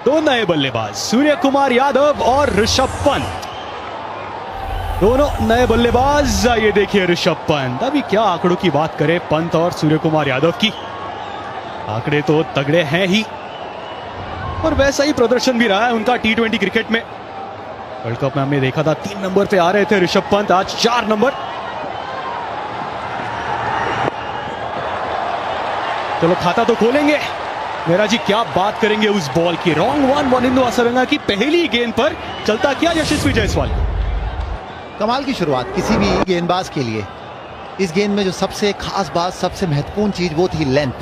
दो नए बल्लेबाज सूर्य कुमार यादव और ऋषभ पंत, दोनों नए बल्लेबाज। ये देखिए ऋषभ पंत, अभी क्या आंकड़ों की बात करें पंत और सूर्य कुमार यादव की, आंकड़े तो तगड़े हैं ही और वैसा ही प्रदर्शन भी रहा है उनका टी20 क्रिकेट में। वर्ल्ड कप में हमने देखा था 3 नंबर पे आ रहे थे ऋषभ पंत, आज 4 नंबर। चलो खाता तो खोलेंगे मेरा जी, क्या बात करेंगे उस बॉल की, रॉन्ग वन वनिंदु हसरंगा की पहली गेंद पर चलता किया यशस्वी जायसवाल। कमाल की शुरुआत किसी भी गेंदबाज के लिए। इस गेंद में जो सबसे खास बात, सबसे महत्वपूर्ण चीज वो थी लेंथ।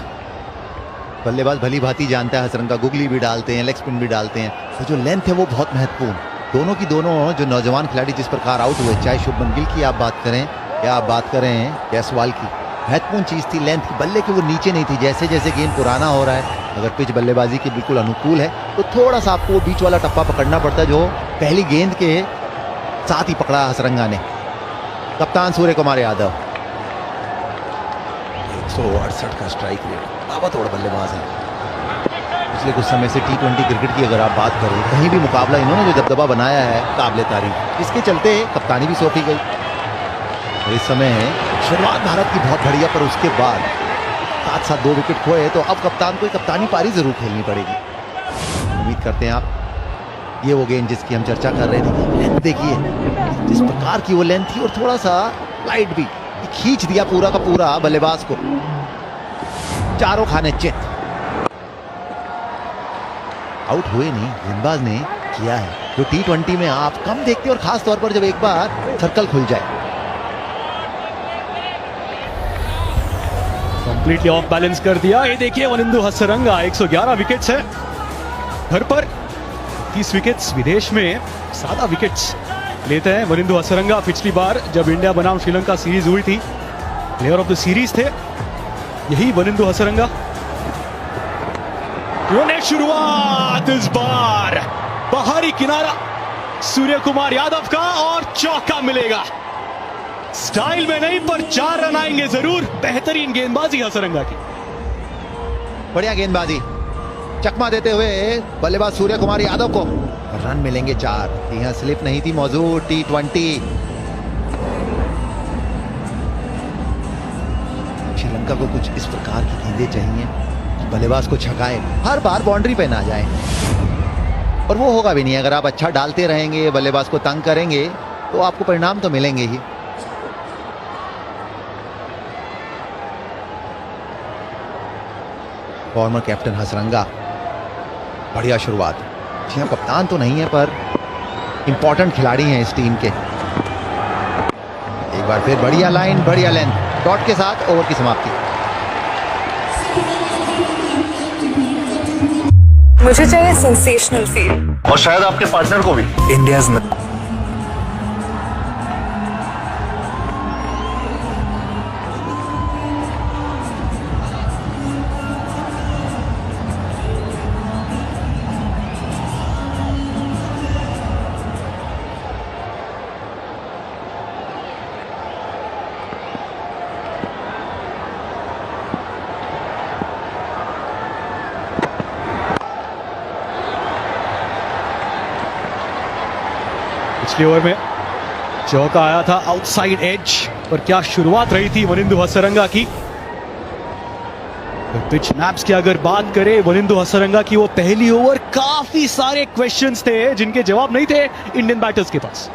बल्लेबाज भली भांति जानता है हसरंगा गुगली भी डालते हैं, लेग स्पिन भी डालते हैं, तो जो लेंथ है वो बहुत महत्वपूर्ण। दोनों की दोनों जो नौजवान खिलाड़ी जिस प्रकार आउट हुए, चाहे शुभमन गिल की आप बात करें या आप बात करें जायसवाल की, महत्वपूर्ण चीज थी लेंथ की। बल्ले के वो नीचे नहीं थी। जैसे जैसे गेंद पुराना हो रहा है, अगर पिच बल्लेबाजी के बिल्कुल अनुकूल है तो थोड़ा सा आपको वो बीच वाला टप्पा पकड़ना पड़ता है जो पहली गेंद के साथ ही पकड़ा हसरंगा ने। कप्तान सूर्य कुमार यादव 168 का स्ट्राइक रेट, ताबड़तोड़ बल्लेबाज है। पिछले कुछ समय से टी20 क्रिकेट की अगर आप बात करें, कहीं भी मुकाबला इन्होंने जो दबदबा बनाया है काबिले तारीफ, इसके चलते कप्तानी भी सौंपी गई। और इस समय शुरुआत भारत की बहुत बढ़िया, पर उसके बाद 7-7 2 विकेट खोए, तो अब कप्तान को कप्तानी पारी जरूर खेलनी पड़ेगी। उम्मीद करते हैं आप। ये वो गेंद जिसकी हम चर्चा कर रहे थे, लेंथ देखिए जिस प्रकार की वो लेंथ थी, और थोड़ा सा लाइट भी खींच दिया पूरा का पूरा बल्लेबाज को। चारों खाने चित, आउट हुए नहीं, गेंदबाज ने किया है जो टी20 में आप कम देखते हैं, और खास तौर पर जब एक बार सर्कल खुल जाए। कंप्लीटली ऑफ बैलेंस कर दिया। ये देखिए वनिंदु हसरंगा, 111 विकेट्स है घर पर, 30 विकेट्स विदेश में, ज्यादा विकेट्स लेते हैं वनिंदु हसरंगा। पिछली बार जब इंडिया बनाम श्रीलंका सीरीज हुई थी, प्लेयर ऑफ द सीरीज थे यही वनिंदु हसरंगा। शुरुआत इस बार बाहरी किनारा सूर्य कुमार यादव का, और चौका मिलेगा। स्टाइल में नहीं पर 4 रन आएंगे जरूर। बेहतरीन गेंदबाजी हसरंगा की, बढ़िया गेंदबाजी, चकमा देते हुए बल्लेबाज सूर्य कुमार यादव को रन मिलेंगे 4। यहां स्लिप नहीं थी मौजूद टी20। श्रीलंका को कुछ इस प्रकार की गेंदें चाहिए, बल्लेबाज को छकाए, हर बार बाउंड्री पे ना जाए, और वो होगा भी नहीं। अगर आप अच्छा डालते रहेंगे, बल्लेबाज को तंग करेंगे, तो आपको परिणाम तो मिलेंगे ही। फॉर्मर कैप्टन हसरंगा, बढ़िया शुरुआत। जी कप्तान तो नहीं है पर इंपॉर्टेंट खिलाड़ी हैं इस टीम के। एक बार फिर बढ़िया लाइन, बढ़िया लेंथ, डॉट के साथ ओवर की समाप्ति। मुझे चाहिए सेंसेशनल फील, और शायद आपके पार्टनर को भी। इंडियाज पिछले ओवर में चौका आया था आउटसाइड एज, पर क्या शुरुआत रही थी वनिंदु हसरंगा की। पिच मैप्स की अगर बात करें वनिंदु हसरंगा की, वो पहली ओवर काफी सारे क्वेश्चंस थे जिनके जवाब नहीं थे इंडियन बैटर्स के पास।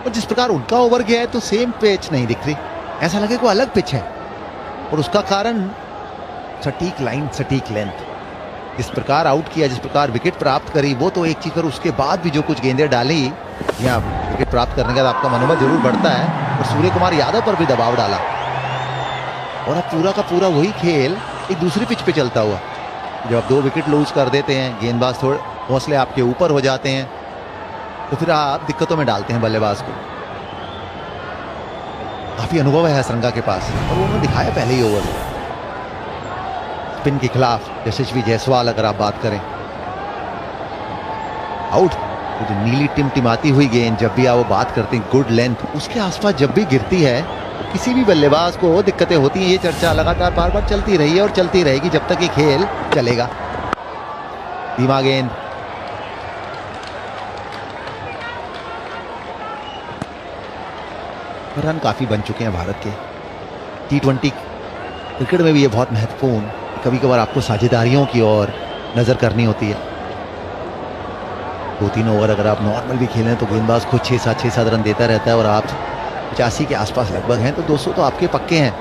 और जिस प्रकार उनका ओवर गया है तो सेम पिच नहीं दिख रही, ऐसा लगे कोई अलग पिच है, और उसका कारण सटीक लाइन, सटीक लेंथ। इस प्रकार आउट किया, जिस प्रकार विकेट प्राप्त करी, वो तो एक चीज, कर उसके बाद भी जो कुछ गेंदें डाली, या विकेट प्राप्त करने के बाद आपका मनोबल जरूर बढ़ता है, और सूर्य कुमार यादव पर भी दबाव डाला। और अब पूरा का पूरा वही खेल एक दूसरी पिच पे चलता हुआ। जब आप 2 विकेट लूज कर देते हैं, गेंदबाज थोड़े हौसले आपके ऊपर हो जाते हैं, तो फिर आप दिक्कतों में डालते हैं बल्लेबाज को। काफी अनुभव है हसरंगा के पास, और वो उन्होंने दिखाया पहले ही ओवर में। स्पिन के खिलाफ यशस्वी जायसवाल अगर आप बात करें, आउट। तो नीली टिमटिमाती हुई गेंद, जब भी आप वो बात करते हैं गुड लेंथ, उसके आसपास जब भी गिरती है किसी भी बल्लेबाज को दिक्कतें होती हैं। ये चर्चा लगातार बार बार चलती रही है और चलती रहेगी जब तक ये खेल चलेगा। धीमा गेंद, रन काफी बन चुके हैं भारत के। T20 क्रिकेट में भी ये बहुत महत्वपूर्ण, कभी कभार आपको साझेदारियों की ओर नजर करनी होती है। 2-3 ओवर अगर आप नॉर्मल भी खेलें तो गेंदबाज खुद 6-7 रन देता रहता है और आप 85 के आसपास लगभग हैं, तो 200 तो आपके पक्के हैं।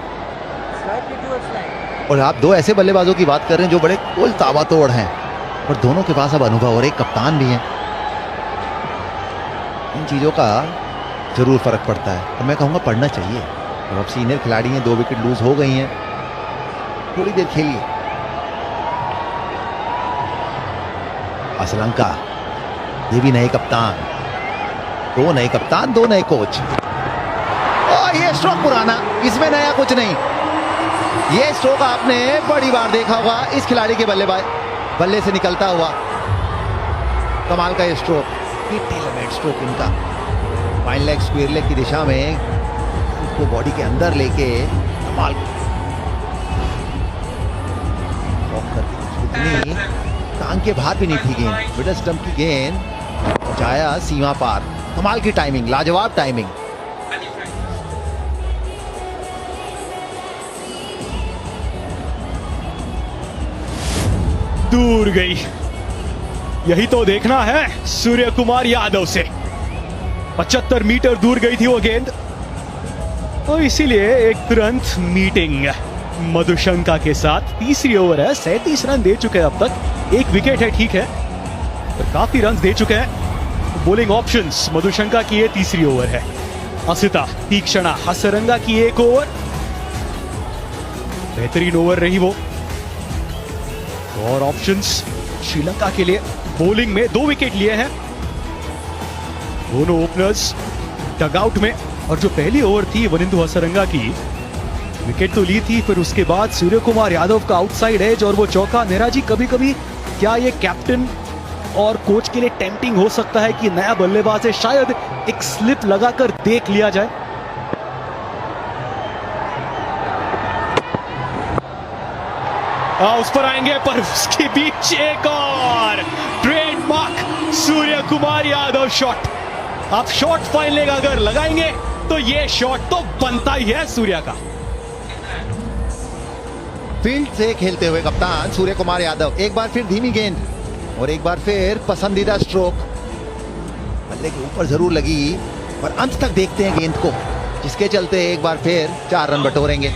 और आप दो ऐसे बल्लेबाजों की बात कर रहे हैं जो बड़े कुल ताबड़तोड़ हैं और दोनों के पास अब अनुभव और एक कप्तान भी है। इन चीजों का जरूर फर्क पड़ता है और मैं कहूँगा पढ़ना चाहिए। अब सीनियर खिलाड़ी हैं, 2 विकेट लूज हो गई हैं, थोड़ी देर खेलिए। श्रीलंका, ये भी नए कप्तान, 2 नए कप्तान, 2 नए कोच। और ये स्ट्रोक पुराना, इसमें नया कुछ नहीं। ये स्ट्रोक आपने बड़ी बार देखा होगा इस खिलाड़ी के बल्ले से निकलता हुआ। कमाल का ये स्ट्रोक, ये टेलरमेड स्ट्रोक इनका, फाइन लेग स्क्वायर लेग की दिशा में उसको बॉडी के अंदर लेके कमाल इतनी टांग के बाहर भी नहीं थी गेंद, मिडल स्टंप की गेंद पहुंचाया सीमा पार। कमाल की टाइमिंग, लाजवाब टाइमिंग। दूर गई, यही तो देखना है सूर्य कुमार यादव से। 75 मीटर दूर गई थी वो गेंद और इसीलिए एक तुरंत मीटिंग मधुशंका के साथ। तीसरी ओवर है, 37 रन दे चुके हैं अब तक, 1 विकेट है ठीक है, पर काफी रन दे चुके हैं। बॉलिंग ऑप्शंस मधुशंका की ये तीसरी ओवर है। असिता तीक्षणा हसरंगा की 1 ओवर, बेहतरीन ओवर रही वो। और ऑप्शंस श्रीलंका के लिए बॉलिंग में 2 विकेट लिए हैं दोनों ओपनर्स डगआउट में। और जो पहली ओवर थी वनिंदु हसरंगा की, विकेट तो ली थी, फिर उसके बाद सूर्य कुमार यादव का आउटसाइड एज और वो चौका। नेहरा जी, कभी कभी क्या ये कैप्टन और कोच के लिए टेम्पटिंग हो सकता है कि नया बल्लेबाज है, शायद एक स्लिप लगाकर देख लिया जाए? उस पर आएंगे, पर उसके बीच एक और ट्रेडमार्क सूर्य कुमार यादव शॉट। आप शॉट फाइन लेग अगर लगाएंगे तो ये शॉट तो बनता ही है सूर्या का। फील्ड से खेलते हुए कप्तान सूर्य कुमार यादव, एक बार फिर धीमी गेंद और एक बार फिर पसंदीदा स्ट्रोक। बल्ले के ऊपर जरूर लगी पर अंत तक देखते हैं गेंद को, जिसके चलते एक बार फिर 4 रन बटोरेंगे।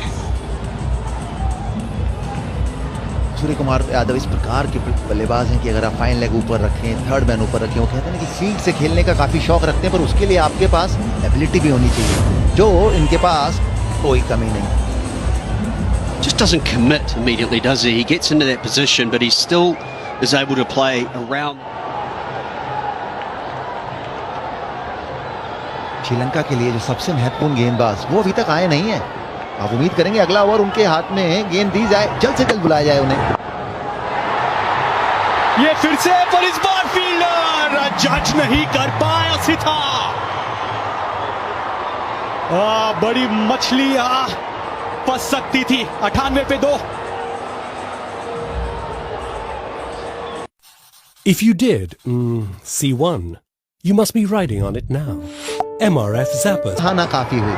सूर्य कुमार यादव इस प्रकार के बल्लेबाज हैं कि अगर आप फाइन लेग ऊपर रखें, थर्ड मैन ऊपर रखें, वो कहते हैं कि फील्ड से खेलने का काफी शौक रखते हैं, पर उसके लिए आपके पास एबिलिटी भी होनी चाहिए, जो इनके पास कोई कमी नहीं। Just doesn't commit immediately, does he? He gets into that position, but he still is able to play around. Sri Lanka के लिए जो सबसे महत्वपूर्ण गेंदबाज वो अभी तक आए नहीं है। आप उम्मीद करेंगे अगला ओवर उनके हाथ में गेंद दी जाए, जल्द से जल्द बुलाया जाए उन्हें। ये फिर से, पर इस बार फील्डर जज नहीं कर पाया सिथा। बड़ी मछली फंस सकती थी। 98 पे 2। If you did see one, you must be riding on it now. MRF Zapper. हाँ ना, काफी हुई,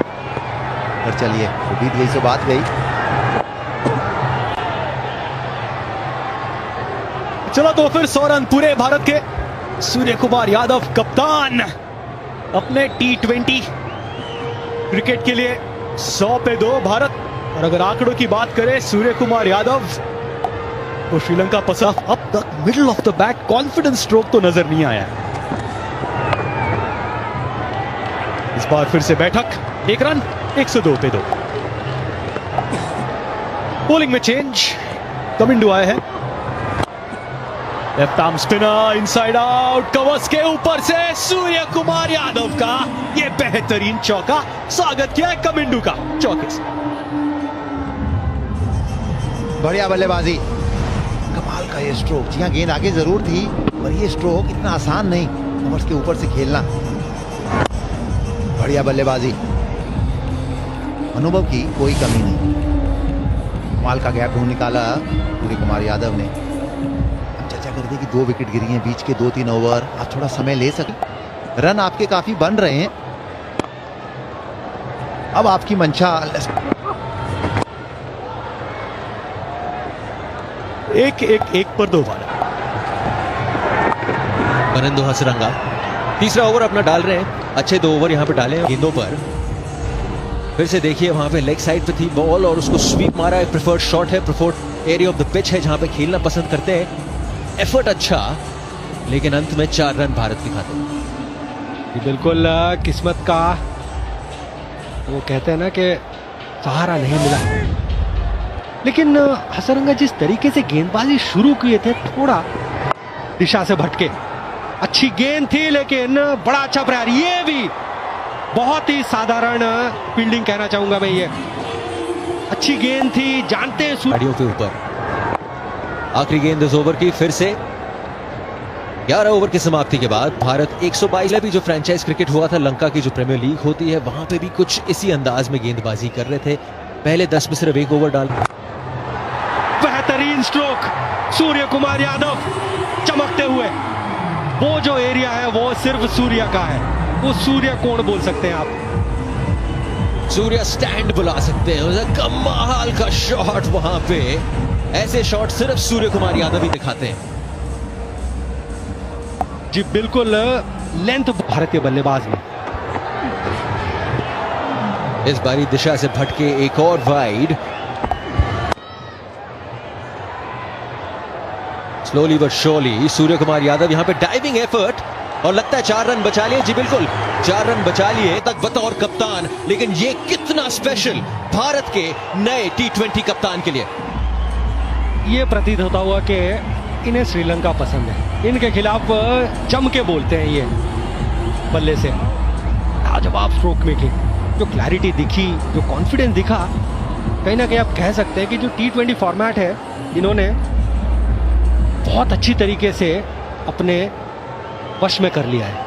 पर चलिए वो बीत गई सो बात गई। चलो तो फिर 100 रन पूरे भारत के। सूर्य कुमार यादव कप्तान अपने T20 क्रिकेट के लिए 100 पे 2 भारत। और अगर आंकड़ों की बात करें सूर्य कुमार यादव तो श्रीलंका पसंद अब तक middle of the bat confidence stroke तो नजर नहीं आया। इस बार फिर से बैठक, 1 रन 102 पे 2। बॉलिंग में चेंज, कमिंडू आए हैं। Left arm spinner, inside out, covers के ऊपर से सूर्य कुमार यादव का ये बेहतरीन चौका। स्वागत किया है कमिंडू का चौके से। बढ़िया बल्लेबाजी, कमाल का ये स्ट्रोक। जी हाँ, गेंद आगे जरूर थी, पर ये स्ट्रोक इतना आसान नहीं, कवर्स के ऊपर से खेलना। बढ़िया बल्लेबाजी, अनुभव की कोई कमी नहीं। कमाल का गैप ढूंढ निकाला सूर्य कुमार यादव ने। चर्चा कर दे कि 2 विकेट गिरी हैं, बीच के 2-3 ओवर, आप थोड़ा समय ले सकें। रन आपके काफी बन रहे हैं। अब आपकी मंशा एक पर 2 बार। फर्नांडो हसरंगा तीसरा ओवर अपना डाल रहे हैं। अच्छे 2 ओवर यहां पे डाले हैं गेंदों पर। फिर से देखिए वहां पे लेग साइड पे थी बॉल और उसको स्वीप मारा है। प्रेफर्ड शॉट है, preferred area of the pitch है जहां पे खेलना पसंद करते हैं। एफर्ट अच्छा, लेकिन अंत में 4 रन भारत के खाते में। बिल्कुल किस्मत का वो कहते हैं ना कि सहारा नहीं मिला, लेकिन हसरंगा जिस तरीके से गेंदबाजी शुरू किए थे थोड़ा दिशा से भटके। अच्छी गेंद थी लेकिन बड़ा अच्छा प्रयास, ये भी बहुत ही साधारण फील्डिंग कहना चाहूंगा मैं। ये अच्छी गेंद थी, जानते हैं गाड़ियों के ऊपर। आखिरी गेंद इस ओवर की। फिर से 11 ओवर की समाप्ति के बाद भारत 122 भी जो फ्रेंचाइज क्रिकेट हुआ था लंका की जो प्रीमियर लीग होती है वहां पे भी कुछ इसी अंदाज में गेंदबाजी कर रहे थे। पहले 10 में सिर्फ 1 ओवर डाल। बेहतरीन स्ट्रोक सूर्य कुमार यादव चमकते हुए। वो जो एरिया है वो सिर्फ सूर्य का है, वो सूर्य कोण बोल सकते हैं आप। सूर्य स्टैंड बुला सकते हैं। कमाल का शॉट वहां पे। ऐसे शॉट सिर्फ सूर्य कुमार यादव ही दिखाते हैं। जी बिल्कुल लेंथ भारतीय बल्लेबाज में। इस बारी दिशा से भटके एक और wide. Slowly but surely Surya Kumar Yadav यहां पे डाइविंग एफर्ट और लगता है 4 रन बचा लिए। जी बिल्कुल 4 रन बचा लिए तक बतौर कप्तान, लेकिन ये कितना स्पेशल भारत के नए T20 कप्तान के लिए। ये प्रतीत होता हुआ कि इन्हें श्रीलंका पसंद है। इनके खिलाफ जम के बोलते हैं ये बल्ले से। लाजवाब स्ट्रोक मेकिंग, जो क्लैरिटी दिखी, जो कॉन्फिडेंस दिखा, कहीं ना कहीं आप कह सकते हैं कि जो T20 फॉर्मेट है इन्होंने बहुत अच्छी तरीके से अपने वश में कर लिया है।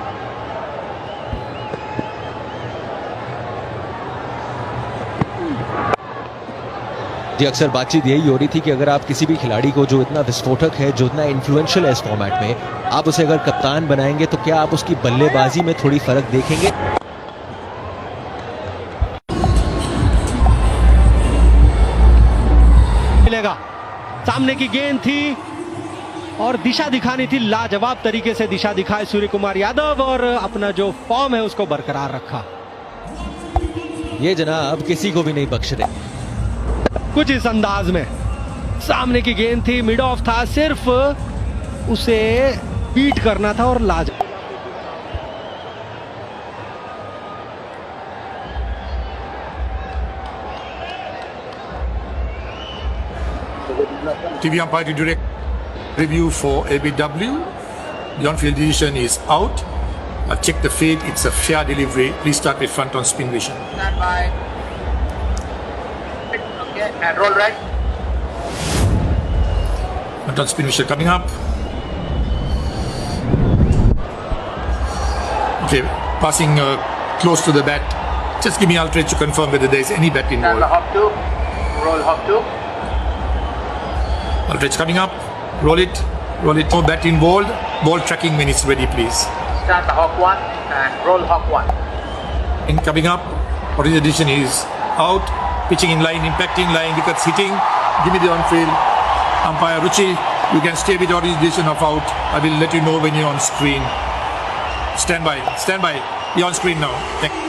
जी अक्सर बातचीत यही हो रही थी कि अगर आप किसी भी खिलाड़ी को जो इतना विस्फोटक है, जो इतना इन्फ्लुएंशियल है इस फॉर्मेट में, आप उसे अगर कप्तान बनाएंगे तो क्या आप उसकी बल्लेबाजी में थोड़ी फर्क देखेंगे? मिलेगा। सामने की गेंद थी और दिशा दिखानी थी। लाजवाब तरीके से दिशा दिखाए सूर्य कुमार यादव और अपना जो फॉर्म है उसको बरकरार रखा। ये जनाब किसी को भी नहीं बख्श दे। कुछ इस अंदाज में सामने की गेंद थी, मिड ऑफ था, सिर्फ उसे बीट करना था और लाज। TV umpire to direct review for ABW. The on-field decision is out. I've checked the feed. It's a fair delivery. Please start with front on spin vision. Stand by. Okay, and roll right. Front on spin vision coming up. Okay, passing close to the bat. Just give me Altrich to confirm whether there is any bat Stand by involved. hop 2. Roll hop 2. Altrich coming up. Roll it. Roll it. No bat involved. Ball tracking when it's ready, please. Stand by hop 1 and roll hop 1. In coming up. What is the decision is out. Pitching in line, impacting line, wickets hitting. Give me the on-field. Umpire Ruchi, you can stay with your decision of out. I will let you know when you're on screen. Stand by. Stand by. You're on screen now. Thank you.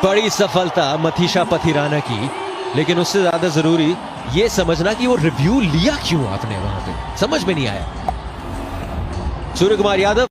बड़ी सफलता मथीशा पथिराना की, लेकिन उससे ज्यादा जरूरी ये समझना कि वो रिव्यू लिया क्यों आपने वहां पे, समझ में नहीं आया। सूर्य कुमार यादव